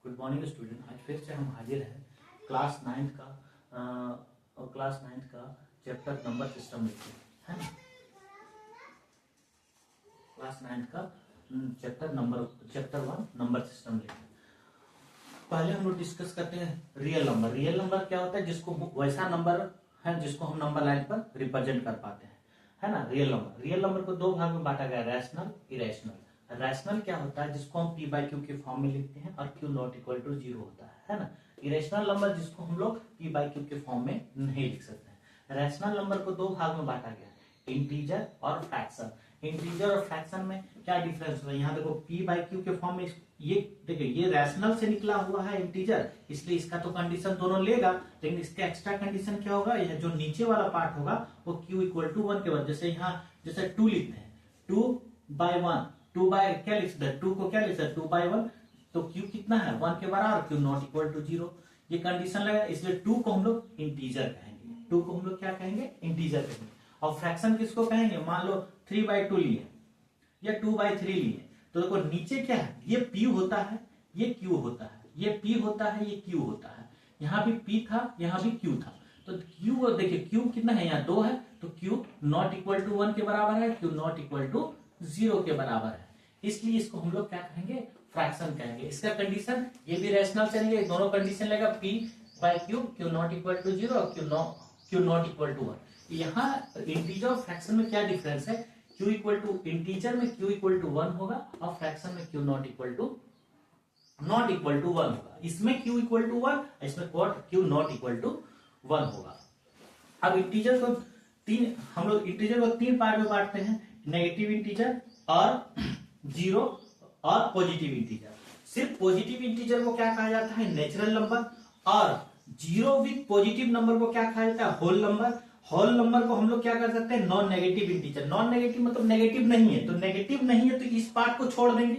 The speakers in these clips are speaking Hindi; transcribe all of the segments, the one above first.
Good morning student. आज फिर से हम हाजिर हैं क्लास नाइन्थ का चैप्टर नंबर सिस्टम लिखते हैं ना। क्लास नाइन्थ का चैप्टर 1 नंबर सिस्टम लिखते हैं। पहले हम लोग डिस्कस करते हैं रियल नंबर। रियल नंबर क्या होता है? जिसको वैसा नंबर है जिसको हम नंबर लाइन पर रिप्रेजेंट कर पाते हैं, है ना। रियल नंबर को दो भाग में बांटा गया, रैशनल, इरेशनल। रैशनल क्या होता है? जिसको हम p/q के फॉर्म में लिखते हैं और q नॉट इक्वल टू 0 होता है ना। इरेशनल नंबर जिसको हम लोग p/q के फॉर्म में नहीं लिख सकते हैं। रैशनल नंबर को दो भाग में बांटा गया, इंटीजर और फ्रैक्शन। इंटीजर और फ्रैक्शन में क्या डिफरेंस है? यहाँ देखो p/q के फॉर्म में ये देखिए, ये रैशनल से निकला हुआ है इंटीजर, इसलिए इसका तो कंडीशन दोनों लेगा, लेकिन इसका एक्स्ट्रा कंडीशन क्या होगा? यह जो नीचे वाला पार्ट होगा वो q इक्वल टू 1 के बाद, जैसे यहाँ जैसे 2 लिखते हैं, 2/1, 2 बाय क्या लिख सकते हैं? 2 को क्या लिख सकते हैं? 2/1, तो q कितना है? 1 के बराबर, q नॉट इक्वल टू 0। ये कंडीशन लगा, इसलिए 2 को हम लोग इंटीजर कहेंगे। 2 को हम लोग क्या कहेंगे? इंटीजर कहेंगे। और फ्रैक्शन किसको कहेंगे? मान लो 3/2 लिए या 2/3 लिए, तो देखो नीचे क्या है? ये p होता है, ये q होता है, ये p होता है, ये q होता है। यहाँ भी p था, यहाँ भी q था, तो q देखिए q कितना है? यहाँ 2 है, तो q नॉट इक्वल टू 1 के बराबर है, q नॉट इक्वल टू 0 के बराबर है, इसलिए इसको हम लोग क्या कहेंगे? फ्रैक्शन कहेंगे। इसका कंडीशन ये भी रैशनल चलेंगे, दोनों कंडीशन लेगा, p/q, q not equal to 0 और q नॉट इक्वल टू 1। यहाँ इंटीजर और फ्रैक्शन में क्या डिफरेंस है? q इक्वल टू इंटीजर में q इक्वल टू 1 होगा और फ्रैक्शन में q नॉट इक्वल टू 1 होगा। इसमें q इक्वल टू 1, इसमें q नॉट इक्वल टू 1 होगा। अब इंटीजर को हम लोग इंटीजर को 3 पार्ट में बांटते हैं, नेगेटिव इंटीजर और जीरो और पॉजिटिव इंटीजर। सिर्फ पॉजिटिव इंटीजर को क्या कहा जाता है? Natural number. और जीरो विद पॉजिटिव नंबर को क्या कहा जाता है? Whole number. होल नंबर को हम लोग क्या कर सकते हैं? Non negative integer. Non negative मतलब नेगेटिव नहीं है, तो नेगेटिव नहीं है तो इस पार्ट को छोड़ देंगे।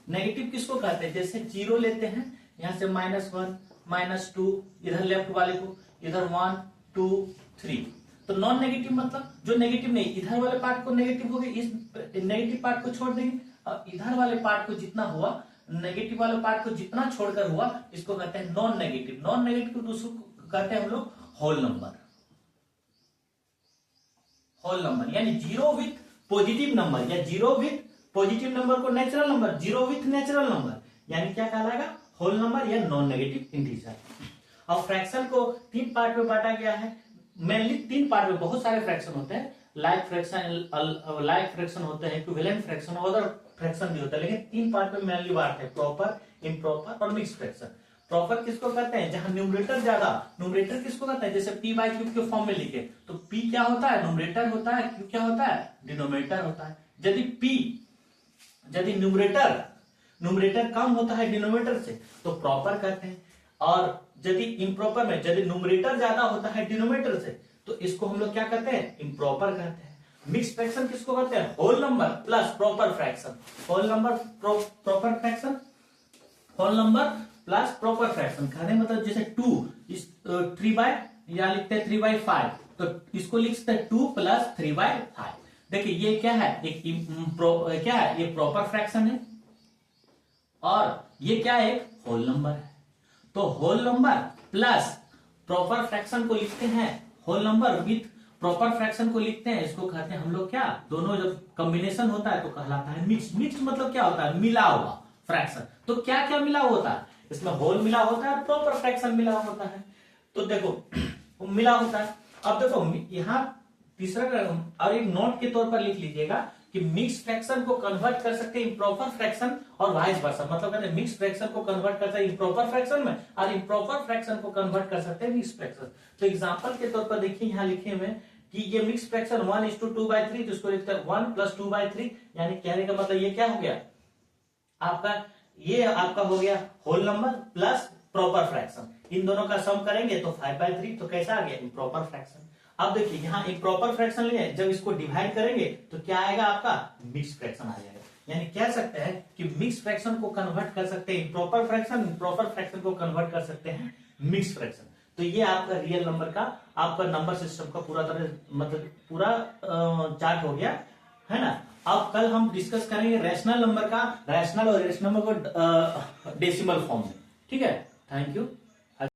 नेगेटिव किसको कहते हैं? जैसे जीरो लेते हैं, यहां से -1, -2, इधर लेफ्ट वाले को इधर 1, 2, 3, तो नॉन नेगेटिव मतलब जो नेगेटिव नहीं, इधर वाले पार्ट को नेगेटिव हो गए, इस नेगेटिव पार्ट को छोड़ देंगे, और इधर वाले पार्ट को जितना हुआ, नेगेटिव वाले पार्ट को जितना छोड़कर हुआ, इसको कहते हैं नॉन नेगेटिव। नॉन नेगेटिव दूसरों को कहते हैं हम लोग होल नंबर। होल नंबर यानी जीरो विथ पॉजिटिव नंबर, या जीरो विथ पॉजिटिव नंबर को natural number, zero with natural number, यानी क्या कहलाएगा? होल नंबर या नॉन नेगेटिव इंटीजर। और फ्रैक्शन को 3 पार्ट में बांटा गया है, मेनली 3 पार्ट में। बहुत सारे फ्रैक्शन होते हैं, लाइक फ्रैक्शन होते हैं, इक्विवेलेंट फ्रैक्शन और अदर फ्रैक्शन भी होता है, लेकिन 3 पार्ट में मेनली बांटते हैं, प्रॉपर, इम्प्रॉपर और मिक्स फ्रैक्शन। प्रॉपर किसको कहते हैं? जहां न्यूमरेटर ज्यादा। न्यूमरेटर किसको कहते हैं? जैसे p/q के फॉर्म में लिखे, तो p क्या होता है? न्यूमरेटर होता है, q क्या होता है? डिनोमिनेटर होता है। यदि न्यूमरेटर कम होता है डिनोमिनेटर से तो प्रॉपर कहते हैं, और यदि इम्प्रॉपर में यदि न्यूमरेटर ज्यादा होता है डिनोमिनेटर से तो इसको हम लोग क्या कहते हैं? इम्प्रॉपर कहते हैं। मिक्स फ्रैक्शन किसको कहते हैं? Whole number plus proper fraction. Whole number proper fraction, whole number plus proper fraction. कहने मतलब जैसे 2 इस 3 या लिखते हैं 3/5, तो इसको लिख सकते हैं 2 + 3/5। देखिए ये क्या है? क्या है? ये प्रॉपर फ्रैक्शन है, और ये क्या है? एक होल नंबर है। तो whole number plus proper fraction को लिखते हैं, whole number with proper fraction को लिखते हैं, इसको कहते हैं हम लोग क्या? दोनों जब कॉम्बिनेशन होता है तो कहलाता है मिक्स। मिक्स मतलब क्या होता है? मिला हुआ फ्रैक्शन। तो क्या क्या मिला होता है? इसमें होल मिला होता है, प्रॉपर फ्रैक्शन मिला होता है। तो देखो मिला होता है। अब देखो यहाँ तीसरा, और एक नोट के तौर पर लिख लीजिएगा कि मिक्स फ्रैक्शन को कन्वर्ट कर सकते हैं इम्प्रॉपर फ्रैक्शन और वाइस वर्सा। मतलब कहते हैं मिक्स फ्रैक्शन को कन्वर्ट कर सकते हैं इम्प्रॉपर फ्रैक्शन में, और इम्प्रॉपर फ्रैक्शन को कन्वर्ट कर सकते हैं मिक्स फ्रैक्शन। तो एग्जांपल के तौर पर देखिए यहाँ लिखे हुए कि ये मिक्स फ्रैक्शन 1:2/3, तो इसको लिखते हैं 1 + 2/3, यानी कहने का मतलब ये क्या हो गया आपका? ये आपका हो गया whole number plus proper fraction. इन दोनों का सम करेंगे तो 5/3, तो कैसा आ गया? Improper fraction. अब देखिए यहाँ इम्प्रॉपर फ्रैक्शन लिए, जब इसको डिवाइड करेंगे तो क्या आएगा आपका? मिक्स फ्रैक्शन आ जाएगा। यानी कह सकते हैं कि मिक्स फ्रैक्शन को कन्वर्ट कर सकते हैं इम्प्रॉपर फ्रैक्शन, इम्प्रॉपर फ्रैक्शन को कन्वर्ट कर सकते हैं मिक्स फ्रैक्शन। तो ये आपका रियल नंबर का, आपका नंबर सिस्टम का पूरा तरह मतलब पूरा चार्ट हो गया, है ना। अब कल हम डिस्कस करेंगे रैशनल नंबर का, रैशनल और इरेशनल नंबर को डेसिमल फॉर्म में। ठीक है, थैंक यू।